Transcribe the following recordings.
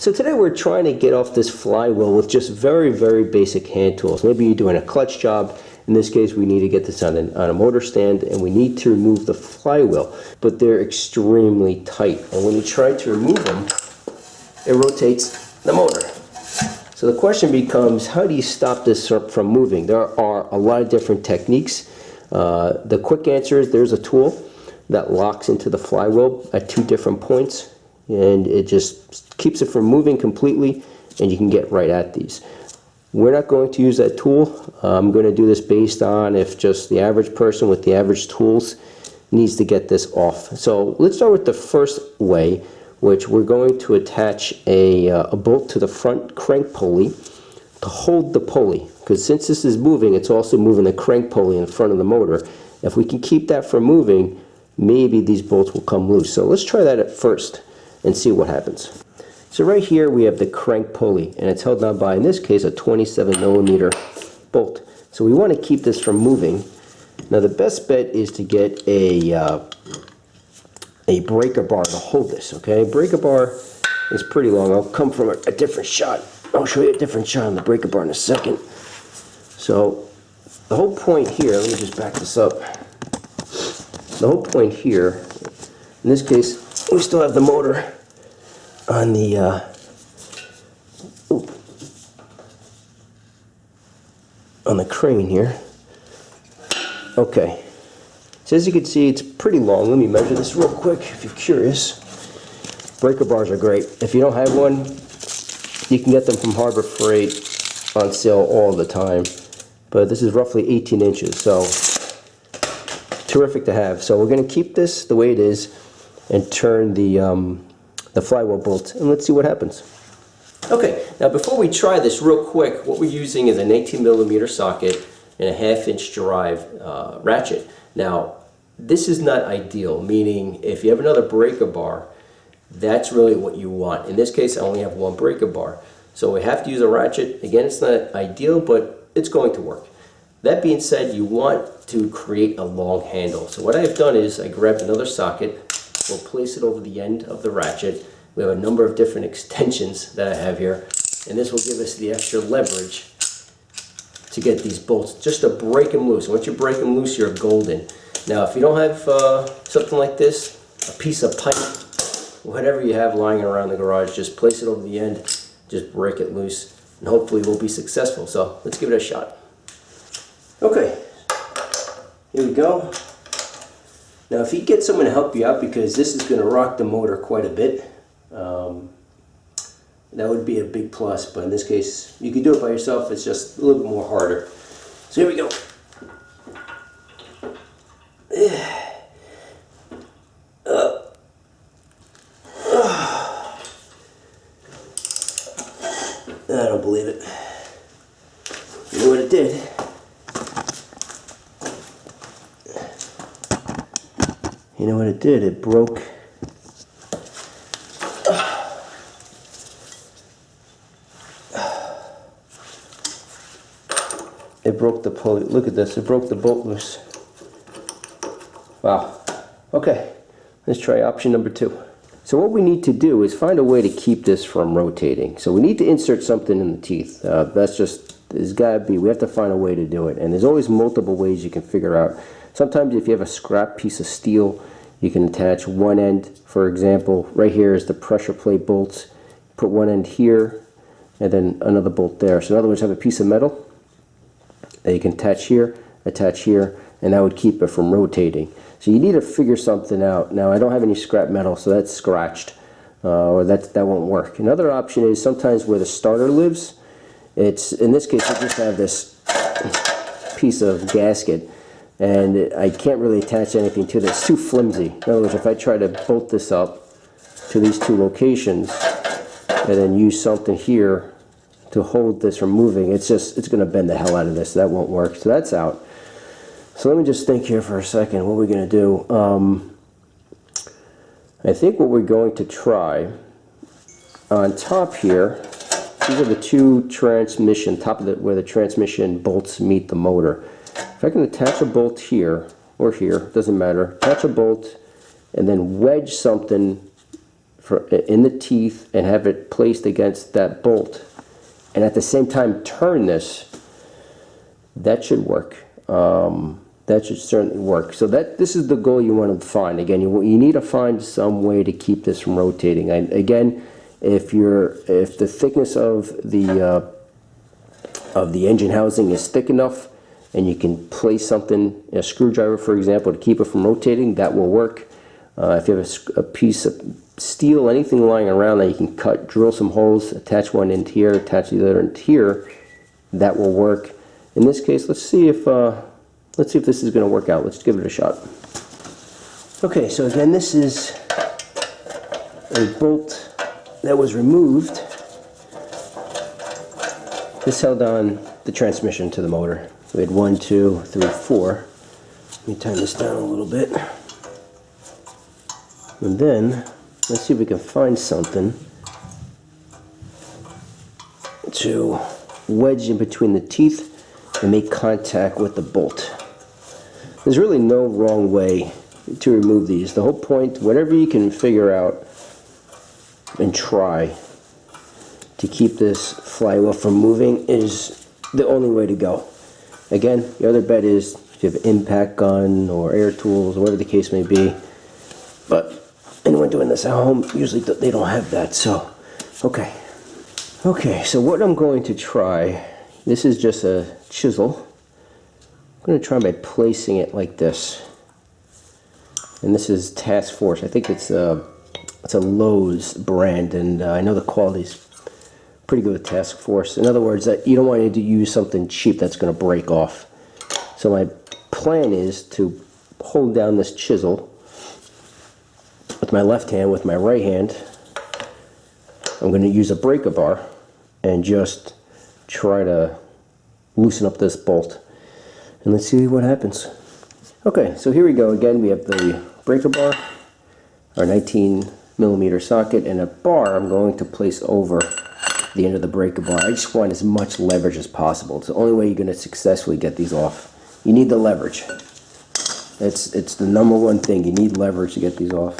So today we're trying to get off this flywheel with just very, very basic hand tools. Maybe you're doing a clutch job. In this case, we need to get this on a motor stand, and we need to remove the flywheel, but they're extremely tight. And when you try to remove them, it rotates the motor. So the question becomes, how do you stop this from moving? There are a lot of different techniques. The quick answer is there's a tool that locks into the flywheel at 2 different points, and it just keeps it from moving completely, and you can get right at these. We're not going to use that tool. I'm going to do this based on if just the average person with the average tools needs to get this off. So let's start with the first way, which we're going to attach a bolt to the front crank pulley to hold the pulley, because since this is moving, it's also moving the crank pulley in front of the motor. If we can keep that from moving, maybe these bolts will come loose. So let's try that at first and see what happens. So right here we have the crank pulley, and it's held down by, in this case, a 27mm bolt. So we want to keep this from moving. Now the best bet is to get a breaker bar to hold this, okay? Breaker bar is pretty long. I'll come from a different shot. I'll show you a different shot on the breaker bar in a second. So the whole point here, let me just back this up. The whole point here, in this case, we still have the motor on the on the crane here. Okay, so as you can see, it's pretty long. Let me measure this real quick if you're curious. Breaker bars are great. If you don't have one, you can get them from Harbor Freight on sale all the time. But this is roughly 18 inches, so terrific to have. So we're going to keep this the way it is and turn the flywheel bolt, and let's see what happens. Okay, now before we try this real quick, what we're using is an 18mm socket and a 1/2-inch drive ratchet. Now, this is not ideal, meaning if you have another breaker bar, that's really what you want. In this case, I only have 1 breaker bar, so we have to use a ratchet. Again, it's not ideal, but it's going to work. That being said, you want to create a long handle. So what I've done is I grabbed another socket. We'll place it over the end of the ratchet. We have a number of different extensions that I have here, and this will give us the extra leverage to get these bolts, just to break them loose. Once you break them loose, you're golden. Now, if you don't have something like this, a piece of pipe, whatever you have lying around the garage, just place it over the end, just break it loose, and hopefully we'll be successful. So let's give it a shot. Okay, here we go. Now, if you get someone to help you out, because this is going to rock the motor quite a bit, that would be a big plus. But in this case, you can do it by yourself. It's just a little bit more harder. So here we go. I don't believe it. You know what it did? You know what it did? It broke. It broke the pulley. Look at this. It broke the bolt loose. Wow. Okay. Let's try option number 2. So what we need to do is find a way to keep this from rotating. So we need to insert something in the teeth. That's just, there's got to be, we have to find a way to do it. And there's always multiple ways you can figure out. Sometimes if you have a scrap piece of steel, you can attach one end. For example, right here is the pressure plate bolts. Put one end here and then another bolt there. So in other words, have a piece of metal that you can attach here, and that would keep it from rotating. So you need to figure something out. Now, I don't have any scrap metal, so that's scratched, or that won't work. Another option is sometimes where the starter lives, it's, in this case, I just have this piece of gasket, and I can't really attach anything to this. It's too flimsy. In other words, if I try to bolt this up to these 2 locations and then use something here to hold this from moving, it's going to bend the hell out of this. That won't work. So that's out. So let me just think here for a second. What we're going to do? I think what we're going to try on top here, these are the 2 transmission, top of where the transmission bolts meet the motor. If I can attach a bolt here or here, doesn't matter, attach a bolt and then wedge something in the teeth and have it placed against that bolt, and at the same time turn this, that should work. That should certainly work. So this is the goal you want to find. Again, you need to find some way to keep this from rotating. And again, if the thickness of the engine housing is thick enough, and you can place something, a screwdriver for example, to keep it from rotating, that will work. If you have a piece of steel, anything lying around that you can cut, drill some holes, attach one in here, attach the other in here, that will work. In this case, let's see if this is going to work out. Let's give it a shot. Okay, so again, this is a bolt that was removed. This held on the transmission to the motor. We had 1, 2, 3, 4. Let me tighten this down a little bit. And then, let's see if we can find something to wedge in between the teeth and make contact with the bolt. There's really no wrong way to remove these. The whole point, whatever you can figure out and try to keep this flywheel from moving, is the only way to go. Again, the other bet is if you have an impact gun or air tools or whatever the case may be. But anyone doing this at home, usually they don't have that. So, okay. Okay, so what I'm going to try, this is just a chisel. I'm going to try by placing it like this. And this is Task Force. I think it's a Lowe's brand, and I know the quality's pretty good with Task Force. In other words, that you don't want to use something cheap that's going to break off. So my plan is to hold down this chisel with my left hand. With my right hand, I'm going to use a breaker bar and just try to loosen up this bolt. And let's see what happens. Okay, so here we go. Again, we have the breaker bar, our 19mm socket, and a bar I'm going to place over the end of the breaker bar. I just want as much leverage as possible. It's the only way you're going to successfully get these off. You need the leverage. It's the number one thing. You need leverage to get these off.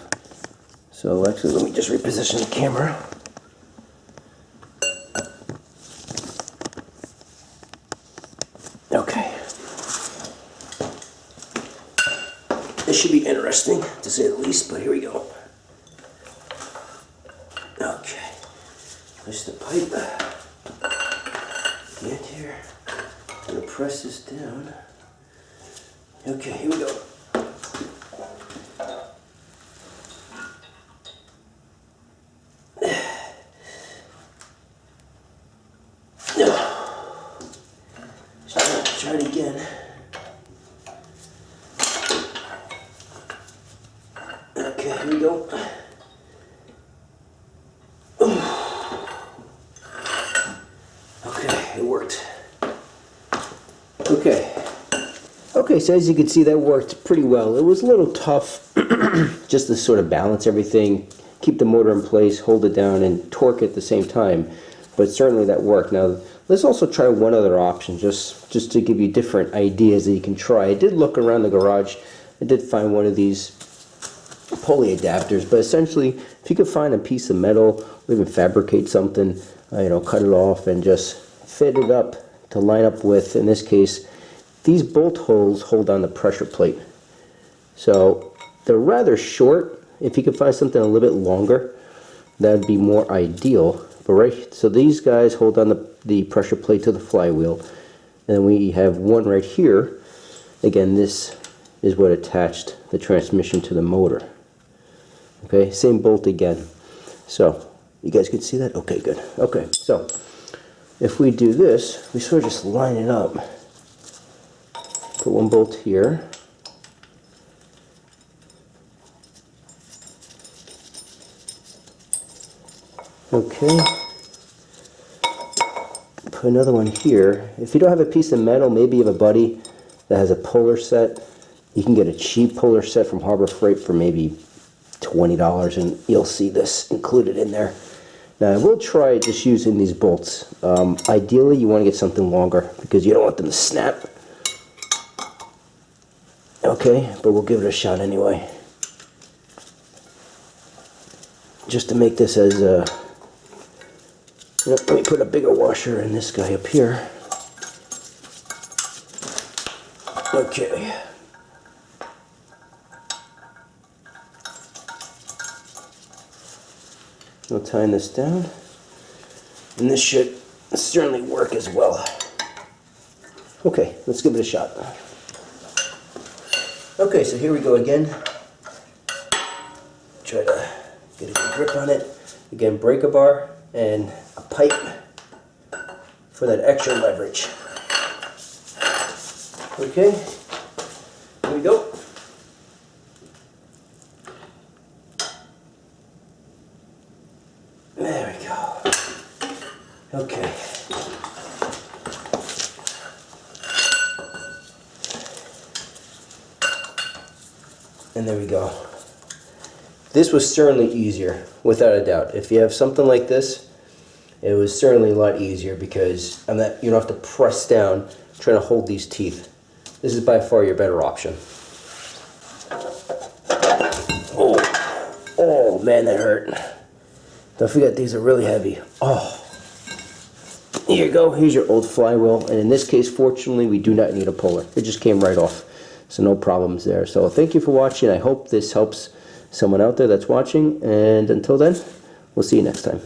So actually, let me just reposition the camera. Okay. This should be interesting, to say the least, but here we go. Okay. Push the pipe in here. I'm going to press this down. Okay, here we go. Try it again. Okay, here we go. Okay, it worked. Okay, so as you can see, that worked pretty well. It was a little tough just to sort of balance everything, keep the motor in place, hold it down, and torque at the same time. But certainly that worked. Now, let's also try one other option, just to give you different ideas that you can try. I did look around the garage. I did find one of these pulley adapters, but essentially, if you could find a piece of metal or even fabricate something, cut it off and just fit it up to line up with, in this case, these bolt holes hold on the pressure plate. So they're rather short. If you could find something a little bit longer, that would be more ideal. But so these guys hold on the pressure plate to the flywheel, and then we have one right here. Again, this is what attached the transmission to the motor. Okay, same bolt again. So you guys can see that? Okay, good. Okay, so if we do this, we sort of just line it up. Put one bolt here. Okay. Put another one here. If you don't have a piece of metal, maybe you have a buddy that has a puller set. You can get a cheap puller set from Harbor Freight for maybe $20, and you'll see this included in there. Now, I will try just using these bolts. Ideally, you want to get something longer because you don't want them to snap. Okay, but we'll give it a shot anyway. just to make this as a, let me put a bigger washer in this guy up here. Okay. I'll tighten this down, and this should certainly work as well. Okay, let's give it a shot. Okay, so here we go again. Try to get a good grip on it. Again, breaker bar and a pipe for that extra leverage. Okay, here we go. There we go. Okay. And there we go. This was certainly easier, without a doubt. If you have something like this, it was certainly a lot easier because you don't have to press down trying to hold these teeth. This is by far your better option. Oh man, that hurt. Don't forget, these are really heavy. Oh. Here you go. Here's your old flywheel. And in this case, fortunately, we do not need a puller. It just came right off. So no problems there. So thank you for watching. I hope this helps someone out there that's watching. And until then, we'll see you next time.